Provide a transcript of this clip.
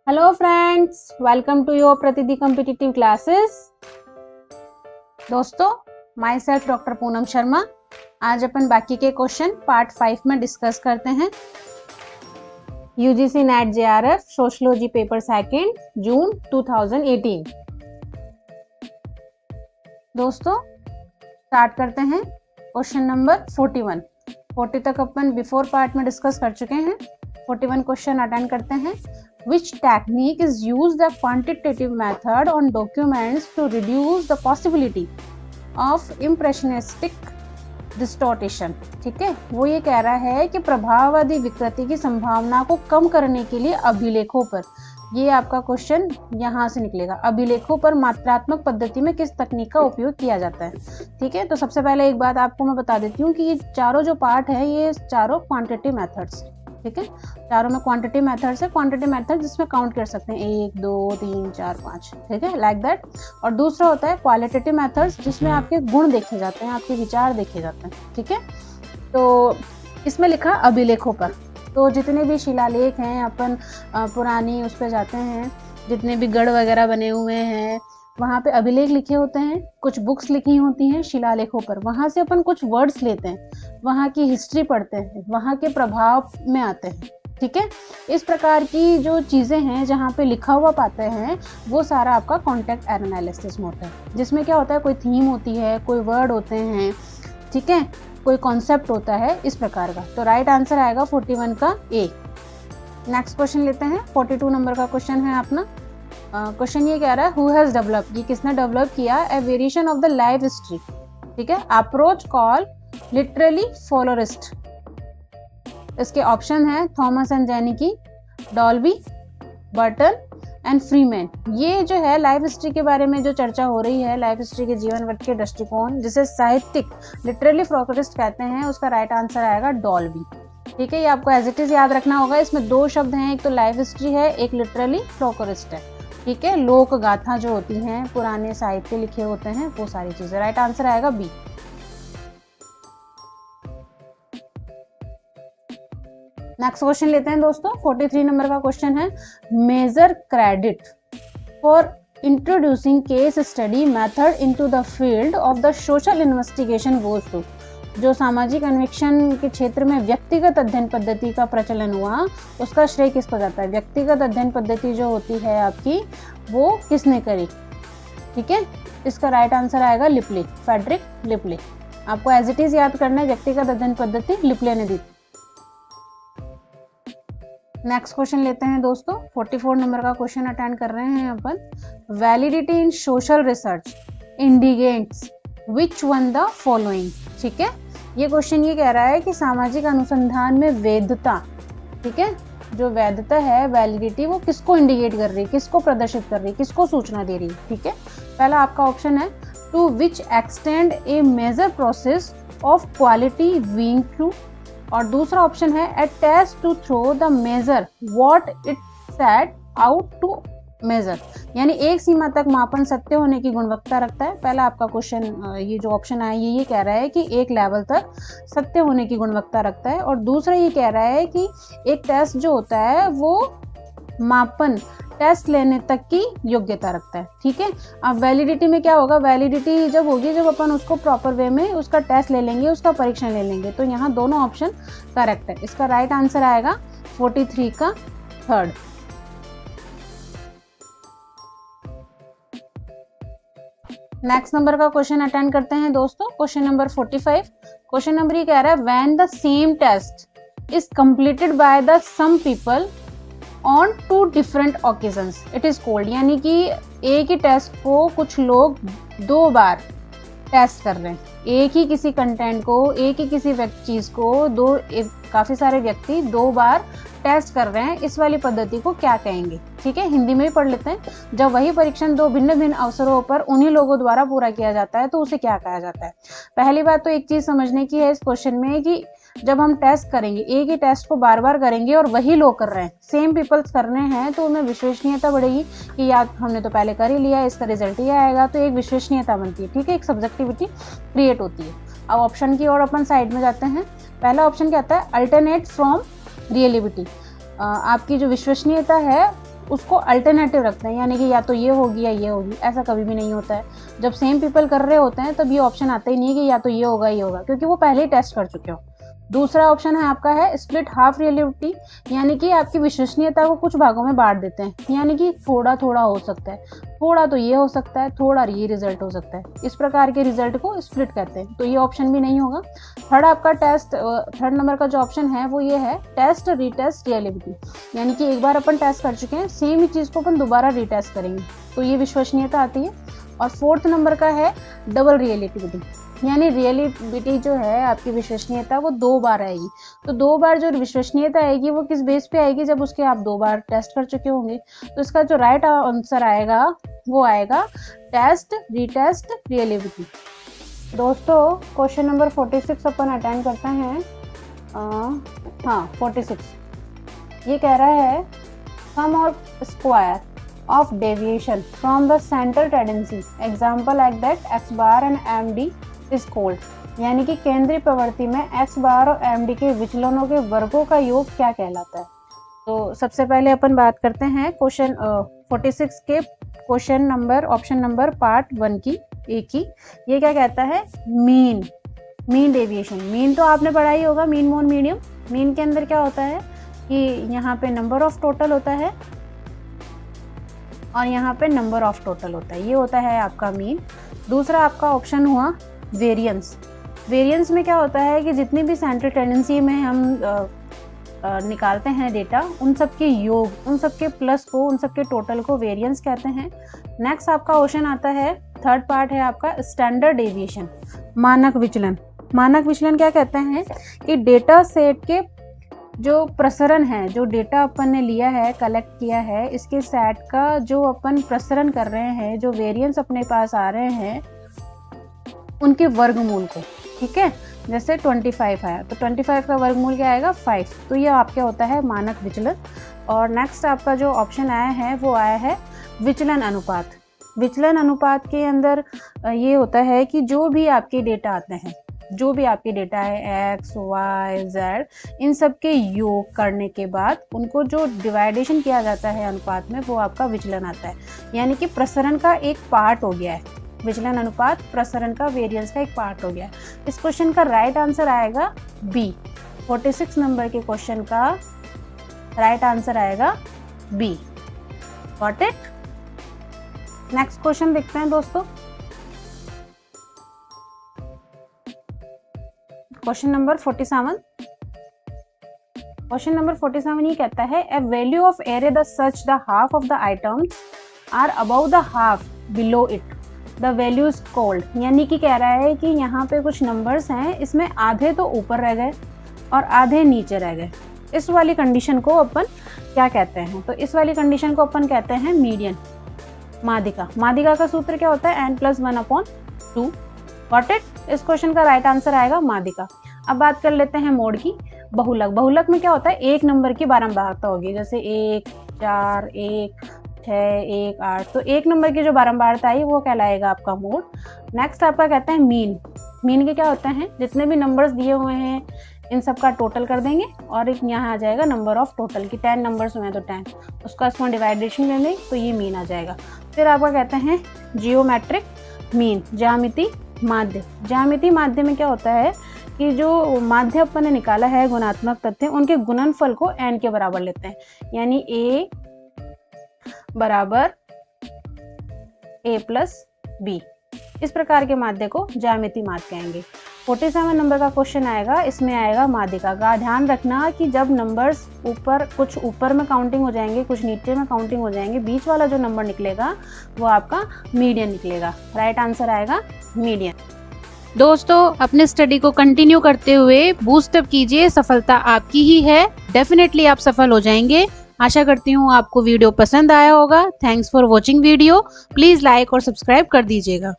Hello friends, welcome to your प्रतिदि competitive classes. दोस्तों, myself doctor Poonam Sharma. आज अपन बाकी के क्वेश्चन पार्ट 5 में डिस्कस करते हैं। UGC NET JRF sociology paper second, June 2018। दोस्तों, स्टार्ट करते हैं क्वेश्चन नंबर 41। 40 तक अपन बिफोर पार्ट में डिस्कस कर चुके हैं। 41 क्वेश्चन अटेंड करते हैं। Which technique is used the quantitative method on documents to reduce the possibility of impressionistic distortion? ठीक है, वो ये कह रहा है कि प्रभाववादी विकृति की संभावना को कम करने के लिए अभिलेखों पर, ये आपका क्वेश्चन यहाँ से निकलेगा, अभिलेखों पर मात्रात्मक पद्धति में किस तकनीक का उपयोग किया जाता है। ठीक है, तो सबसे पहले एक बात आपको मैं बता देती हूँ कि ये चारों जो पार्ट है ये चारों क्वांटिटेटिव मेथड्स। ठीक है, चारों में क्वांटिटी मेथड्स है। क्वांटिटी मेथड जिसमें काउंट कर सकते हैं 1 2 3 4 5। ठीक है, लाइक दैट। और दूसरा होता है क्वालिटेटिव मेथड्स जिसमें आपके गुण देखे जाते हैं, आपके विचार देखे जाते हैं। ठीक है, तो इसमें लिखा अभिलेखों पर, तो जितने भी शिलालेख हैं अपन पुरानी उस पर जाते हैं, जितने भी गढ़ वगैरह बने हुए हैं वहाँ पे अभिलेख लिखे होते हैं, कुछ बुक्स लिखी होती हैं शिलालेखों पर, वहाँ से अपन कुछ वर्ड्स लेते हैं, वहाँ की हिस्ट्री पढ़ते हैं, वहाँ के प्रभाव में आते हैं। ठीक है, इस प्रकार की जो चीज़ें हैं जहाँ पे लिखा हुआ पाते हैं वो सारा आपका कॉन्टेक्स्ट एनालिसिस में होता है, जिसमें क्या होता है, कोई थीम होती है, कोई वर्ड होते हैं, ठीक है, कोई कॉन्सेप्ट होता है, इस प्रकार का। तो राइट आंसर आएगा 41 का ए। नेक्स्ट क्वेश्चन लेते हैं। 42 नंबर का क्वेश्चन है अपना। क्वेश्चन ये कह रहा है, हु हैज डेवलप, ये किसने डेवलप किया, a variation of the life history. ठीक है, अप्रोच कॉल लिटरली फॉलोरिस्ट। इसके ऑप्शन है Thomas and Znaniecki, Dolby, Burton and Freeman. ये जो है लाइव हिस्ट्री के बारे में जो चर्चा हो रही है, लाइव हिस्ट्री के जीवन वृत्त के दृष्टिकोण, जिसे साहित्यिक लिटरली फॉलोरिस्ट कहते हैं, उसका राइट आंसर आएगा डॉल्बी। ठीक है, ये आपको एज इट इज याद रखना होगा। इसमें दो शब्द हैं, एक तो लाइव हिस्ट्री है, एक लिटरली फ्लोरिस्ट है। ठीक है, लोक गाथा जो होती हैं, पुराने साहित्य लिखे होते हैं, वो सारी चीजें। राइट आंसर आएगा बी। नेक्स्ट क्वेश्चन लेते हैं दोस्तों। 43 नंबर का क्वेश्चन है, major credit for introducing case study method into the field of the social investigation goes to. जो सामाजिक अन्वेषण के क्षेत्र में व्यक्तिगत अध्ययन पद्धति का प्रचलन हुआ, उसका श्रेय किसको जाता है। व्यक्तिगत अध्ययन पद्धति जो होती है आपकी, वो किसने करी। ठीक है, इसका राइट आंसर आएगा लिपले, फ्रेडरिक लिपले। आपको एज इट इज याद करना है, व्यक्तिगत अध्ययन पद्धति लिपले ने दी। नेक्स्ट क्वेश्चन लेते हैं दोस्तों। 44 नंबर का क्वेश्चन अटेंड कर रहे हैं अपन। Validity in social research indicates which one the following. ठीक है, ये क्वेश्चन ये कह रहा है कि सामाजिक अनुसंधान में वैधता, ठीक है, जो वैधता है, वैलिडिटी, वो किसको इंडिकेट कर रही है, किसको प्रदर्शित कर रही है, किसको सूचना दे रही है। ठीक है, पहला आपका ऑप्शन है to which extend a measure process of quality being true, और दूसरा ऑप्शन है a test to throw the measure what it set out to measure, यानी एक सीमा तक मापन सत्य होने की गुणवत्ता रखता है। पहला आपका क्वेश्चन ये जो ऑप्शन है ये कह रहा है कि एक लेवल तक सत्य होने की गुणवत्ता रखता है, और दूसरा ये कह रहा है कि एक टेस्ट जो होता है वो मापन टेस्ट लेने तक की योग्यता रखता है। ठीक है, अब वैलिडिटी में क्या होगा, वैलिडिटी जब होगी जब अपन उसको प्रॉपर वे में उसका टेस्ट ले लेंगे, उसका परीक्षण ले लेंगे। तो यहाँ दोनों ऑप्शन करेक्ट है। इसका राइट आंसर आएगा 43 का थर्ड। नेक्स्ट नंबर का क्वेश्चन अटेंड करते हैं दोस्तों। Question number 45। क्वेश्चन नंबर ये कह रहा है, when the same test is completed by the same people on 2 different occasions it is called. यानी कि एक ही टेस्ट को कुछ लोग 2 बार टेस्ट कर रहे हैं, एक ही किसी कंटेंट को, एक ही किसी चीज को काफी सारे व्यक्ति 2 बार टेस्ट कर रहे हैं, इस वाली पद्धति को क्या कहेंगे। ठीक है, हिंदी में भी पढ़ लेते हैं। जब वही परीक्षण 2 भिन्न भिन्न अवसरों पर उन्हीं लोगों द्वारा पूरा किया जाता है तो उसे क्या कहा जाता है। पहली बात तो एक चीज समझने की है इस क्वेश्चन में कि जब हम टेस्ट करेंगे, एक ही टेस्ट को बार बार करेंगे और वही लोग कर रहे हैं, सेम पीपल्स कर रहे हैं, तो उनमें विश्वसनीयता बढ़ेगी कि यार हमने तो पहले कर ही लिया, इसका रिजल्ट ही आएगा, तो एक विश्वसनीयता बनती है। ठीक है, एक सब्जेक्टिविटी क्रिएट होती है। अब ऑप्शन की ओर अपन साइड में जाते हैं। पहला ऑप्शन क्या आता है, अल्टरनेट फ्रॉम रियलिटी। आपकी जो विश्वसनीयता है उसको अल्टरनेटिव रखते हैं, यानी कि या तो ये होगी या ये होगी, ऐसा कभी भी नहीं होता है। जब सेम पीपल कर रहे होते हैं तब ये ऑप्शन आता ही नहीं है कि या तो ये होगा ये होगा, क्योंकि वो पहले ही टेस्ट कर चुके हो। दूसरा ऑप्शन है आपका है स्प्लिट हाफ रियलिटी, यानी कि आपकी विश्वसनीयता को कुछ भागों में बांट देते हैं, यानी कि थोड़ा थोड़ा हो सकता है, थोड़ा तो ये हो सकता है, थोड़ा ये रिजल्ट हो सकता है, इस प्रकार के रिजल्ट को स्प्लिट कहते हैं। तो ये ऑप्शन भी नहीं होगा। थर्ड नंबर का जो ऑप्शन है वो ये है टेस्ट रीटेस्ट रियलिटी, यानी कि एक बार अपन टेस्ट कर चुके हैं, सेम ही चीज़ को अपन दोबारा रीटेस्ट करेंगे, तो ये विश्वसनीयता आती है। और फोर्थ नंबर का है डबल रियलिटी, यानी रियलिटी जो है आपकी विश्वसनीयता वो 2 बार आएगी। तो 2 बार जो विश्वसनीयता आएगी वो किस बेस पे आएगी, जब उसके आप 2 बार टेस्ट कर चुके होंगे। तो इसका जो राइट आंसर आएगा वो आएगा टेस्ट रीटेस्ट रियलिटी। दोस्तों क्वेश्चन नंबर 46 अपन अटेंड करते हैं। 46 ये कह रहा है सम और square of deviation from the central tendency, example like that x bar and md is called, यानी कि केंद्रीय प्रवृत्ति में x बार और md के विचलनों के वर्गों का योग क्या कहलाता है। तो सबसे पहले अपन बात करते हैं क्वेश्चन 46 के question number option number part 1 की ए की। ये क्या कहता है, मीन डेविएशन। मीन तो आपने पढ़ा ही होगा, मीन मोड मीडियम। मीन के अंदर क्या होता है कि यहाँ पे नंबर ऑफ टोटल होता है और यहाँ पे नंबर ऑफ टोटल होता है, ये होता है आपका मीन। दूसरा आपका ऑप्शन हुआ वेरिएंस। वेरिएंस में क्या होता है कि जितनी भी सेंट्रल टेंडेंसी में हम निकालते हैं डेटा, उन सब के योग, उन सब के प्लस को, उन सब के टोटल को वेरिएंस कहते हैं। नेक्स्ट आपका ऑप्शन आता है, थर्ड पार्ट है आपका स्टैंडर्ड डेविएशन, मानक विचलन। मानक विचलन क्या कहते हैं कि डेटा सेट के जो प्रसरण है, जो डेटा अपन ने लिया है, कलेक्ट किया है, इसके सेट का जो अपन प्रसरण कर रहे हैं, जो वेरिएंस अपने पास आ रहे हैं, उनके वर्गमूल को, ठीक है। जैसे 25 है तो 25 का वर्गमूल क्या आएगा, 5। तो ये आपका होता है मानक विचलन। और नेक्स्ट आपका जो ऑप्शन आया है वो आया है विचलन अनुपात। विचलन अनुपात के अंदर ये होता है कि जो भी आपके डेटा आते हैं, जो भी आपके डेटा है x, y, z, इन सब के योग करने के बाद उनको जो डिवाइडेशन किया जाता है अनुपात में, वो आपका विचलन आता है, यानी कि प्रसरण का एक पार्ट हो गया है। विचलन अनुपात प्रसरण का, वेरिएंस का एक पार्ट हो गया है। इस क्वेश्चन का राइट आंसर आएगा बी। 46 नंबर के क्वेश्चन का राइट आंसर आएगा B. Got it. Next question देखते हैं दोस्तों। Question number 47। क्वेश्चन नंबर 47 ये कहता है a value of array the such the half of the items are above the half below it the value is called, यानी कि कह रहा है कि यहाँ पे कुछ नंबर्स हैं, इसमें आधे तो ऊपर रह गए और आधे नीचे रह गए। इस वाली कंडीशन को अपन क्या कहते हैं, तो इस वाली कंडीशन को अपन कहते हैं मीडियन, माध्यिका। माध्यिका का सूत्र क्या होता है, n+1/2। Got it. इस क्वेश्चन का राइट आंसर आएगा माध्यिका। अब बात कर लेते हैं मोड की। बहुलक। बहुलक में क्या होता है, एक नंबर की बारंबारता होगी, जैसे 1, 4, 1, 6, 1, 8। तो एक नंबर की जो बारंबारता आई वो कहलाएगा आपका मोड। नेक्स्ट आपका कहते हैं मीन। मीन के क्या होते हैं, जितने भी नंबर्स दिए हुए हैं इन सब का टोटल कर देंगे और एक यहाँ आ जाएगा नंबर ऑफ टोटल की। 10 नंबर्स हुए हैं तो 10, उसका इसमें डिवाइडेशन कर देंगे तो ये मीन आ जाएगा। फिर आपका कहते हैं जियोमेट्रिक मीन, ज्यामिति माध्य। ज्यामिति माध्य में क्या होता है कि जो माध्य अपन ने निकाला है गुणात्मक तथ्य, उनके गुणनफल को n के बराबर लेते हैं, यानी a बराबर a+b। इस प्रकार के माध्य को ज्यामिति माध्य कहेंगे। 47 नंबर का क्वेश्चन आएगा, इसमें आएगा माध्यिका का। ध्यान रखना कि जब नंबर्स ऊपर, कुछ ऊपर में काउंटिंग हो जाएंगे, कुछ नीचे में काउंटिंग हो जाएंगे, बीच वाला जो नंबर निकलेगा वो आपका मीडियन निकलेगा। राइट आंसर आएगा मीडियन। दोस्तों अपने स्टडी को कंटिन्यू करते हुए बूस्ट अप कीजिए, सफलता आपकी ही है। डेफिनेटली आप सफल हो जाएंगे। आशा करती हूँ आपको वीडियो पसंद आया होगा। Thanks for watching video. Please like और सब्सक्राइब कर दीजिएगा।